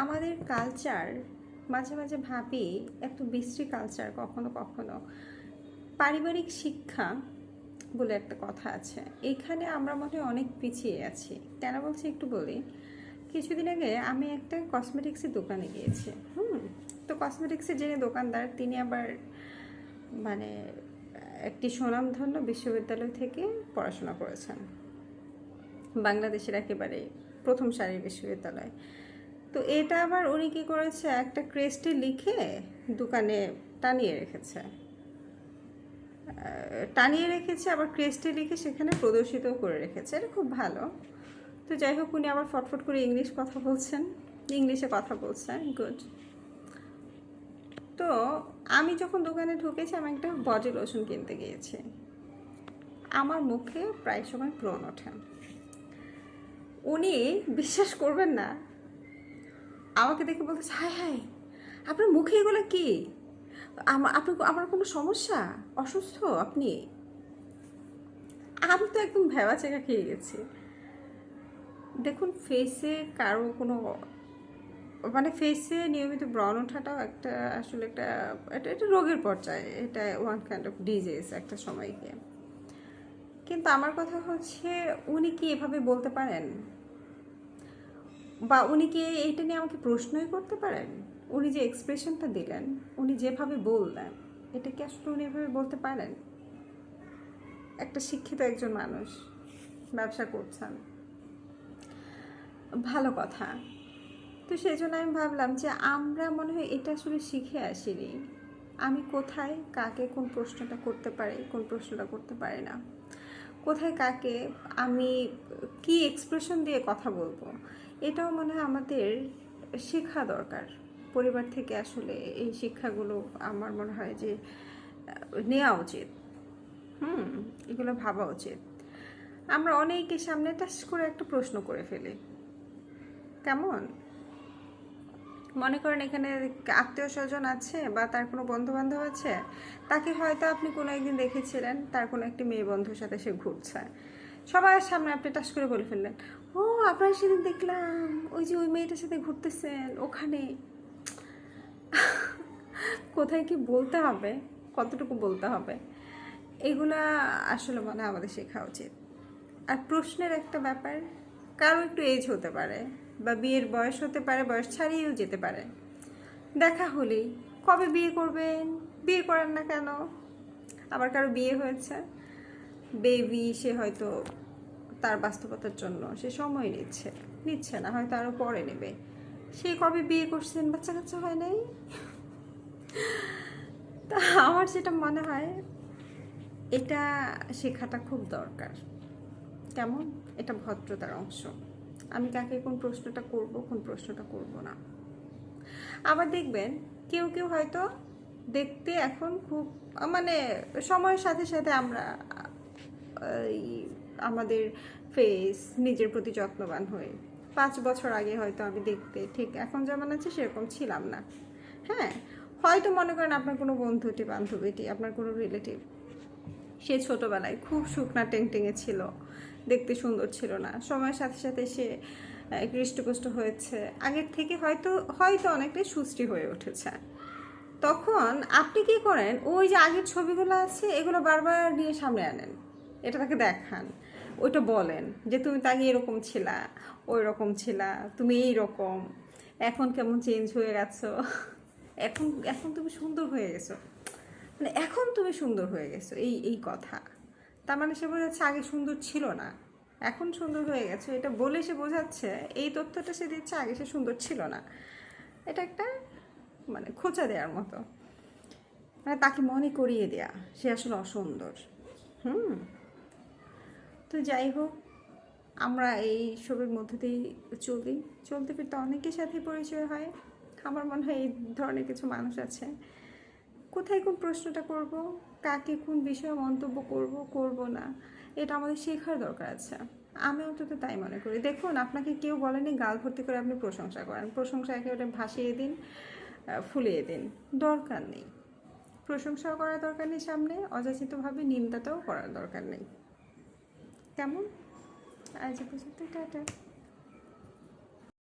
আমাদের কালচার মাঝে মাঝে ভাবি এত বিশ্রী কালচার, কখনো কখনো পারিবারিক শিক্ষা বলে একটা কথা আছে, এখানে আমরা মনে হয় অনেক পিছিয়ে আছি। কেন বলছি একটু বলি। কিছুদিন আগে আমি একটা কসমেটিক্সের দোকানে গিয়েছি। তো কসমেটিক্সের যিনি দোকানদার তিনি আবার মানে একটি স্বনামধন্য বিশ্ববিদ্যালয় থেকে পড়াশোনা করেছেন, বাংলাদেশের একেবারে প্রথম সারির বিশ্ববিদ্যালয়। তো এটা আবার উনি কী করেছে, একটা ক্রেস্টে লিখে দোকানে টানিয়ে রেখেছে, আবার ক্রেস্টে লিখে সেখানে প্রদর্শিতও করে রেখেছে। এটা খুব ভালো। তো যাই হোক, উনি আবার ফটফট করে ইংলিশে কথা বলছেন, গুড। তো আমি যখন দোকানে ঢুকেছি, আমি একটা বডি লোশন কিনতে গিয়েছি। আমার মুখে প্রায় সময় ব্রণ ওঠে। উনি বিশ্বাস করবেন না, আমাকে দেখে বলতেছে, হায় হায় আপনার মুখে এগুলো কি? আমার কোনো সমস্যা, অসুস্থ আপনি? আমি তো একদম ভেবাচেকা খেয়ে গেছি। দেখুন, ফেসে কারো কোনো ফেসে নিয়মিত ব্রণ ওঠাটাও একটা আসলে এটা রোগের পর্যায়ে, এটা ওয়ান কাইন্ড অফ ডিজিজ একটা সময় গিয়ে। কিন্তু আমার কথা হচ্ছে, উনি কি এভাবে বলতে পারেন? বা উনি কি এইটা নিয়ে আমাকে প্রশ্নই করতে পারেন? উনি যে এক্সপ্রেশনটা দিলেন, উনি যেভাবে বললেন, এটা কি আসলে উনি এভাবে বলতে পারেন? একটা শিক্ষিত একজন মানুষ, ব্যবসা করছেন, ভালো কথা। তো সেই জন্য আমি ভাবলাম যে আমরা মনে হয় এটা আসলে শিখে আসিনি। আমি কোথায় কাকে কোন প্রশ্নটা করতে পারি, কোন প্রশ্নটা করতে পারি না, কোথায় কাকে আমি কি এক্সপ্রেশন দিয়ে কথা বলবো, এটাও মনে হয় আমাদের শেখা দরকার। পরিবার থেকে আসলে এই শিক্ষাগুলো আমার মনে হয় যে নেওয়া উচিত। এগুলো ভাবা উচিত। আমরা অনেকের সামনে টাচ করে একটা প্রশ্ন করে ফেলি। কেমন মনে করেন, এখানে আত্মীয় স্বজন আছে বা তার কোনো বন্ধু বান্ধব আছে, তাকে হয়তো আপনি কোনো একদিন দেখেছিলেন তার কোনো একটি মেয়ে বন্ধুর সাথে সে ঘুরছে, সবার সামনে আপনি টাচ করে বলে ফেললেন, ও আপনার সেদিন দেখলাম ওই যে ওই মেয়েটার সাথে ঘুরতেছেন ওখানে। কোথায় কি বলতে হবে, কতটুকু বলতে হবে, এগুলা আসলে মনে হয় আমাদের শেখা উচিত। আর প্রশ্নের একটা ব্যাপার, কারো একটু এজ হতে পারে বা বিয়ের বয়স হতে পারে, বয়স ছাড়িয়েও যেতে পারে। দেখা হলেই কবে বিয়ে করবেন, বিয়ে করেন না কেন? আবার কারো বিয়ে হয়েছে, বেবি, সে হয়তো তার বাস্তবতার জন্য সে সময় নিচ্ছে না, হয়তো আরও পরে নেবে। সে কবে বিয়ে করছেন, বাচ্চা কাচ্চা হয় নাই? তা আমার যেটা মনে হয়, এটা শেখাটা খুব দরকার। কেমন, এটা ভদ্রতার অংশ। আমি কাকে কোন প্রশ্নটা করব, কোন প্রশ্নটা করব না। আবার দেখবেন কেউ কেউ হয়তো দেখতে এখন খুব সময়ের সাথে সাথে আমরা আমাদের ফেস নিজের প্রতি যত্নবান হই। 5 বছর আগে হয়তো আমি দেখতে ঠিক এখন যেমন আছে সেরকম ছিলাম না। হ্যাঁ, হয়তো মনে করেন আপনার কোনো বন্ধুটি বান্ধবীটি, আপনার কোনো রিলেটিভ, সে ছোটোবেলায় খুব শুকনা টেংটেঙে ছিল, দেখতে সুন্দর ছিল না, সময়ের সাথে সাথে সে হৃষ্টপুষ্ট হয়েছে, আগের থেকে হয়তো হয়তো অনেকটাই সুস্থি হয়ে উঠেছে। তখন আপনি কি করেন, ওই যে আগের ছবিগুলো আছে এগুলো বারবার নিয়ে সামনে আনেন, এটা তাকে দেখান, ওইটা বলেন যে তুমি তাকে এরকম ছিলা, ওই রকম ছিলা, তুমি এইরকম, এখন কেমন চেঞ্জ হয়ে গেছো, এখন এখন তুমি সুন্দর হয়ে গেছো, এখন তুমি সুন্দর হয়ে গেছো, এই কথা। তার মানে সে বোঝাচ্ছে আগে সুন্দর ছিল না, এখন সুন্দর হয়ে গেছে। এটা বলে সে বোঝাচ্ছে, এই তথ্যটা সে দিচ্ছে, আগে সে সুন্দর ছিল না। এটা একটা খোঁচা দেওয়ার মতো, তাকে মনে করিয়ে দেয়া সে আসলে অসুন্দর। তো যাই হোক, আমরা এই সবের মধ্যে দিয়ে চলতে ফিরতে অনেকের সাথে পরিচয় হয়। আমার মনে হয় এই ধরনের কিছু মানুষ আছে। কোথায় কোন প্রশ্নটা করব, কাকে কোন বিষয়ে মন্তব্য করব না, এটা আমাদের শেখার দরকার আছে। আমি অন্তত তাই মনে করি। দেখুন, আপনাকে কেউ বলেনি গাল ভর্তি করে আপনি প্রশংসা করেন, প্রশংসা একেবারে ভাসিয়ে দিন, ফুলিয়ে দিন, দরকার নেই। প্রশংসাও করার দরকার নেই, সামনে অযাচিতভাবে নিন্দাটাও করার দরকার নেই। কেমন, আজ পর্যন্ত, টাটা।